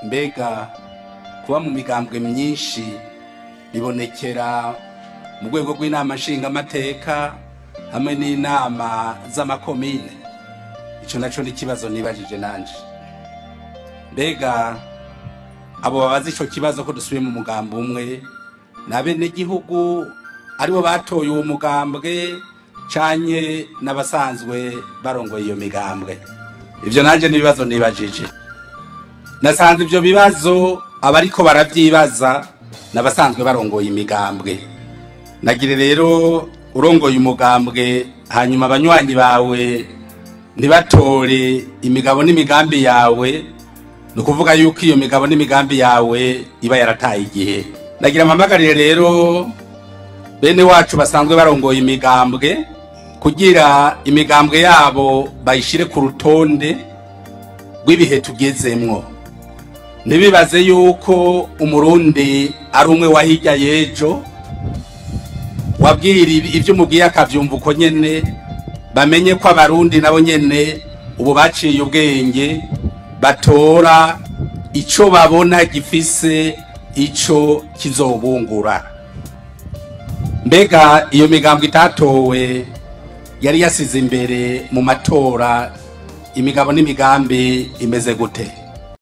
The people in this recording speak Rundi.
mbega kuba mu migambwe myinshi bibonekera mu rwego rw'inama nshingamateka hamwe n'inama z'amakomine. Ico naco ni kibazo nibajije nanje, mbega abo babaza ico kibazo ko dusubiye mu mugambo umwe n'abenegihugu aribo batoye uwo mugambwe canke n'abasanzwe barongoye iyo migambwe? Ivyo nanje nibibazo nibajije. Nasanze ivyo bibazo abariko baravyibaza n'abasanzwe barongoye imigambwe. Nagire rero urongoye umugambwe hanyuma abanywanyi bawe ntibatore imigabo n'imigambi yawe, nukuvuga yuko iyo migabo n'imigambi yawe iba yarataye igihe. Nagira mpamagarire rero bene wacu basanzwe barongoye imigambwe kugira imigambwe yabo bayishire ku rutonde rw'ibihe tugezemwo. Ntibibaze yuko umurundi ari umwe wa hirya y'ejo wabwira ivyo umubwiye akavyumva uko nyene. Bamenye ko abarundi nabo nyene ubu baciye ubwenge, batora ico babona gifise ico kizobungura. Mbega iyo migambwe itatowe yari yasize imbere mu matora imigabo n'imigambi imeze gute?